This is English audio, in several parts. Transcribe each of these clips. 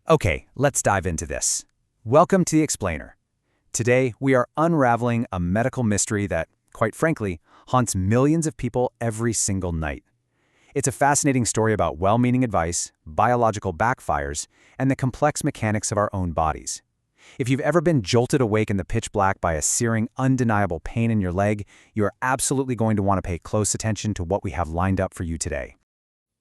Okay, let's dive into this. Welcome to The Explainer. Today, we are unraveling a medical mystery that, quite frankly, haunts millions of people every single night. It's a fascinating story about well-meaning advice, biological backfires, and the complex mechanics of our own bodies. If you've ever been jolted awake in the pitch black by a searing, undeniable pain in your leg, you are absolutely going to want to pay close attention to what we have lined up for you today.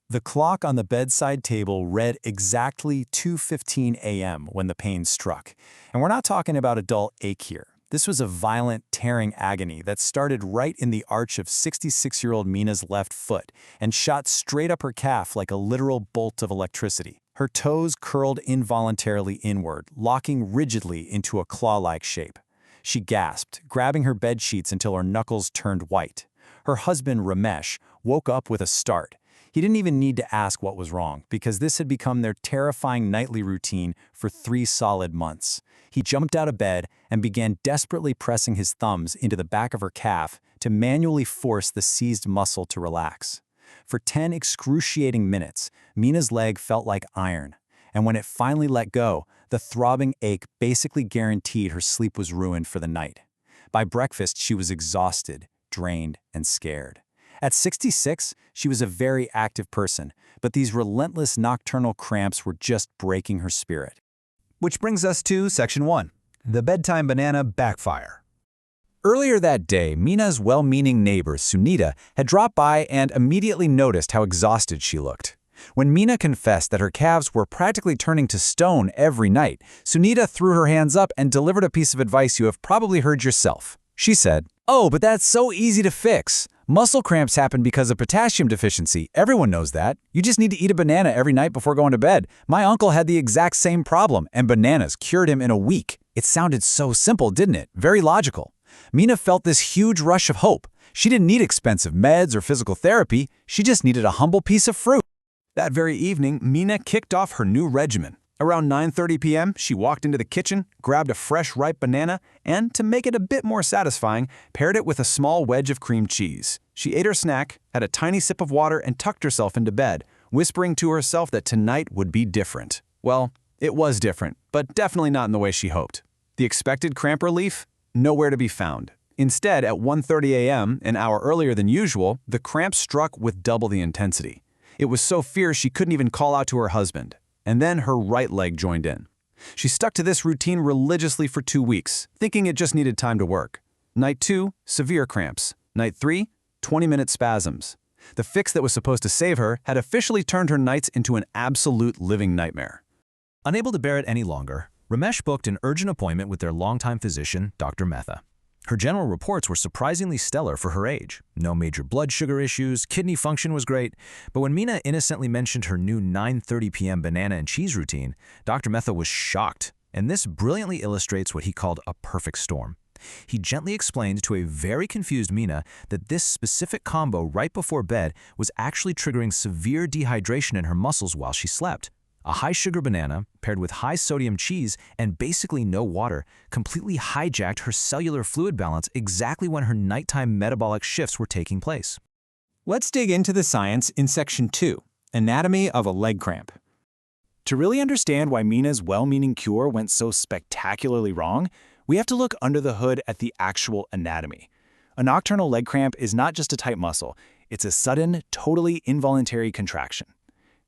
The clock on the bedside table read exactly 2:15 a.m. when the pain struck. And we're not talking about a dull ache here. This was a violent, tearing agony that started right in the arch of 66-year-old Meena's left foot and shot straight up her calf like a literal bolt of electricity. Her toes curled involuntarily inward, locking rigidly into a claw-like shape. She gasped, grabbing her bed sheets until her knuckles turned white. Her husband, Ramesh, woke up with a start. He didn't even need to ask what was wrong, because this had become their terrifying nightly routine for 3 solid months. He jumped out of bed and began desperately pressing his thumbs into the back of her calf to manually force the seized muscle to relax. For 10 excruciating minutes, Meena's leg felt like iron, and when it finally let go, the throbbing ache basically guaranteed her sleep was ruined for the night. By breakfast, she was exhausted, drained, and scared. At 66, she was a very active person, but these relentless nocturnal cramps were just breaking her spirit. Which brings us to Section 1, the bedtime banana backfire. Earlier that day, Meena's well-meaning neighbor, Sunita, had dropped by and immediately noticed how exhausted she looked. When Meena confessed that her calves were practically turning to stone every night, Sunita threw her hands up and delivered a piece of advice you have probably heard yourself. She said, "Oh, but that's so easy to fix. Muscle cramps happen because of potassium deficiency. Everyone knows that. You just need to eat a banana every night before going to bed. My uncle had the exact same problem, and bananas cured him in a week." It sounded so simple, didn't it? Very logical. Meena felt this huge rush of hope. She didn't need expensive meds or physical therapy. She just needed a humble piece of fruit. That very evening, Meena kicked off her new regimen. Around 9:30 p.m., she walked into the kitchen, grabbed a fresh, ripe banana, and, to make it a bit more satisfying, paired it with a small wedge of cream cheese. She ate her snack, had a tiny sip of water, and tucked herself into bed, whispering to herself that tonight would be different. Well, it was different, but definitely not in the way she hoped. The expected cramp relief? Nowhere to be found. Instead, at 1:30 a.m., an hour earlier than usual, the cramp struck with double the intensity. It was so fierce she couldn't even call out to her husband. And then her right leg joined in. She stuck to this routine religiously for 2 weeks, thinking it just needed time to work. Night 2, severe cramps. Night 3, 20-minute spasms. The fix that was supposed to save her had officially turned her nights into an absolute living nightmare. Unable to bear it any longer, Ramesh booked an urgent appointment with their longtime physician, Dr. Mehta. Her general reports were surprisingly stellar for her age. No major blood sugar issues, kidney function was great. But when Meena innocently mentioned her new 9:30 p.m. banana and cheese routine, Dr. Mehta was shocked. And this brilliantly illustrates what he called a perfect storm. He gently explained to a very confused Meena that this specific combo right before bed was actually triggering severe dehydration in her muscles while she slept. A high-sugar banana, paired with high-sodium cheese and basically no water, completely hijacked her cellular fluid balance exactly when her nighttime metabolic shifts were taking place. Let's dig into the science in Section 2, Anatomy of a Leg Cramp. To really understand why Meena's well-meaning cure went so spectacularly wrong, we have to look under the hood at the actual anatomy. A nocturnal leg cramp is not just a tight muscle, it's a sudden, totally involuntary contraction.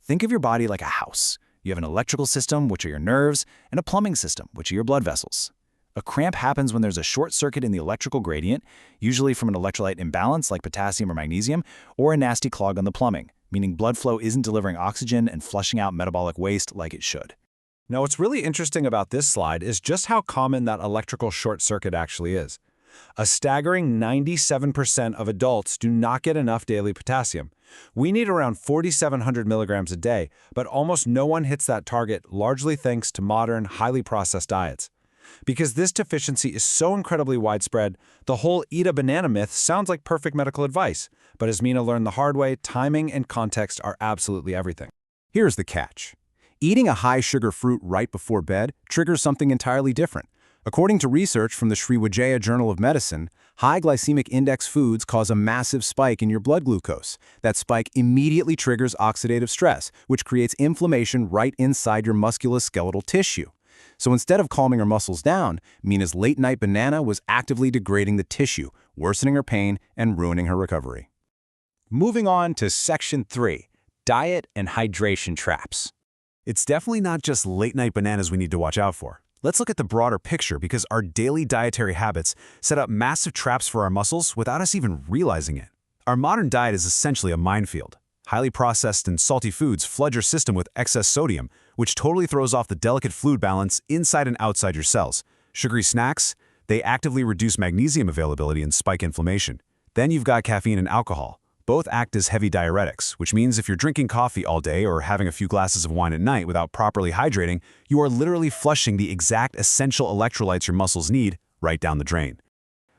Think of your body like a house. You have an electrical system, which are your nerves, and a plumbing system, which are your blood vessels. A cramp happens when there's a short circuit in the electrical gradient, usually from an electrolyte imbalance like potassium or magnesium, or a nasty clog on the plumbing, meaning blood flow isn't delivering oxygen and flushing out metabolic waste like it should. Now, what's really interesting about this slide is just how common that electrical short circuit actually is. A staggering 97% of adults do not get enough daily potassium. We need around 4,700 milligrams a day, but almost no one hits that target, largely thanks to modern, highly processed diets. Because this deficiency is so incredibly widespread, the whole eat a banana myth sounds like perfect medical advice. But as Meena learned the hard way, timing and context are absolutely everything. Here's the catch. Eating a high-sugar fruit right before bed triggers something entirely different. According to research from the Sriwijaya Journal of Medicine, high glycemic index foods cause a massive spike in your blood glucose. That spike immediately triggers oxidative stress, which creates inflammation right inside your musculoskeletal tissue. So instead of calming her muscles down, Meena's late-night banana was actively degrading the tissue, worsening her pain and ruining her recovery. Moving on to Section 3, Diet and Hydration Traps. It's definitely not just late-night bananas we need to watch out for. Let's look at the broader picture because our daily dietary habits set up massive traps for our muscles without us even realizing it. Our modern diet is essentially a minefield. Highly processed and salty foods flood your system with excess sodium, which totally throws off the delicate fluid balance inside and outside your cells. Sugary snacks, they actively reduce magnesium availability and spike inflammation. Then you've got caffeine and alcohol. Both act as heavy diuretics, which means if you're drinking coffee all day or having a few glasses of wine at night without properly hydrating, you are literally flushing the exact essential electrolytes your muscles need right down the drain.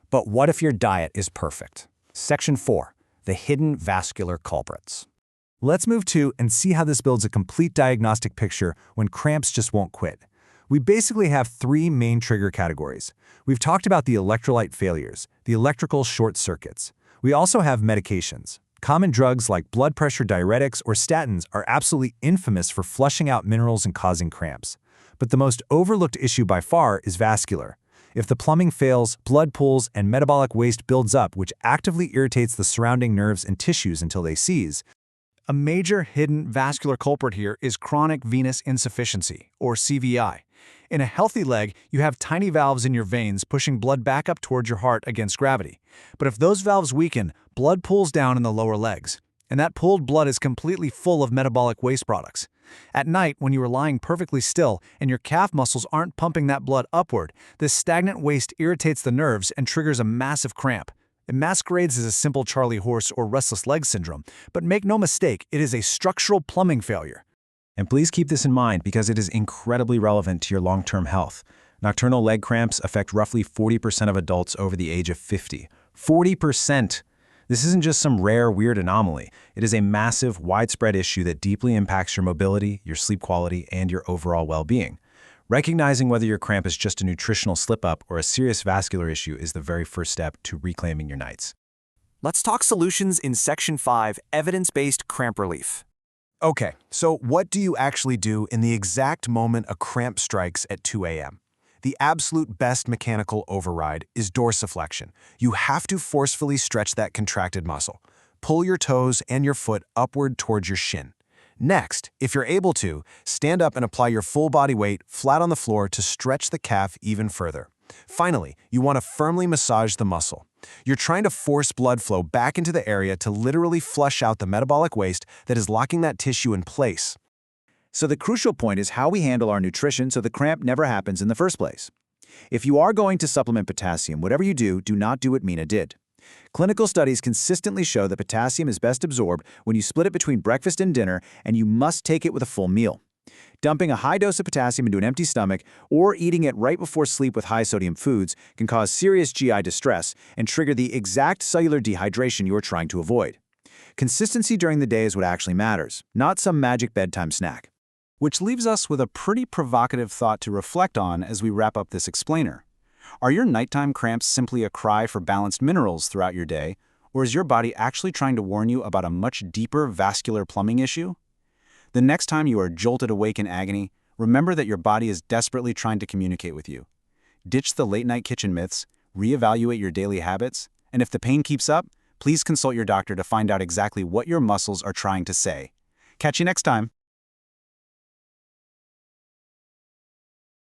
But what if your diet is perfect? Section 4, the hidden vascular culprits. Let's move to and see how this builds a complete diagnostic picture when cramps just won't quit. We basically have three main trigger categories. We've talked about the electrolyte failures, the electrical short circuits. We also have medications. Common drugs like blood pressure diuretics or statins are absolutely infamous for flushing out minerals and causing cramps. But the most overlooked issue by far is vascular. If the plumbing fails, blood pools and metabolic waste builds up, which actively irritates the surrounding nerves and tissues until they seize. A major hidden vascular culprit here is chronic venous insufficiency, or CVI. In a healthy leg, you have tiny valves in your veins pushing blood back up towards your heart against gravity. But if those valves weaken, blood pools down in the lower legs. And that pooled blood is completely full of metabolic waste products. At night, when you are lying perfectly still and your calf muscles aren't pumping that blood upward, this stagnant waste irritates the nerves and triggers a massive cramp. It masquerades as a simple Charlie horse or restless leg syndrome, but make no mistake, it is a structural plumbing failure. And please keep this in mind because it is incredibly relevant to your long-term health. Nocturnal leg cramps affect roughly 40% of adults over the age of 50. 40%! This isn't just some rare, weird anomaly. It is a massive, widespread issue that deeply impacts your mobility, your sleep quality, and your overall well-being. Recognizing whether your cramp is just a nutritional slip-up or a serious vascular issue is the very first step to reclaiming your nights. Let's talk solutions in Section 5, Evidence-Based Cramp Relief. Okay, so what do you actually do in the exact moment a cramp strikes at 2 a.m.? The absolute best mechanical override is dorsiflexion. You have to forcefully stretch that contracted muscle. Pull your toes and your foot upward towards your shin. Next, if you're able to, stand up and apply your full body weight flat on the floor to stretch the calf even further. Finally, you want to firmly massage the muscle. You're trying to force blood flow back into the area to literally flush out the metabolic waste that is locking that tissue in place. So the crucial point is how we handle our nutrition so the cramp never happens in the first place. If you are going to supplement potassium, whatever you do not do what Meena did. Clinical studies consistently show that potassium is best absorbed when you split it between breakfast and dinner, and you must take it with a full meal. Dumping a high dose of potassium into an empty stomach or eating it right before sleep with high-sodium foods can cause serious GI distress and trigger the exact cellular dehydration you are trying to avoid. Consistency during the day is what actually matters, not some magic bedtime snack. Which leaves us with a pretty provocative thought to reflect on as we wrap up this explainer. Are your nighttime cramps simply a cry for balanced minerals throughout your day, or is your body actually trying to warn you about a much deeper vascular plumbing issue? The next time you are jolted awake in agony, remember that your body is desperately trying to communicate with you. Ditch the late-night kitchen myths, reevaluate your daily habits, and if the pain keeps up, please consult your doctor to find out exactly what your muscles are trying to say. Catch you next time.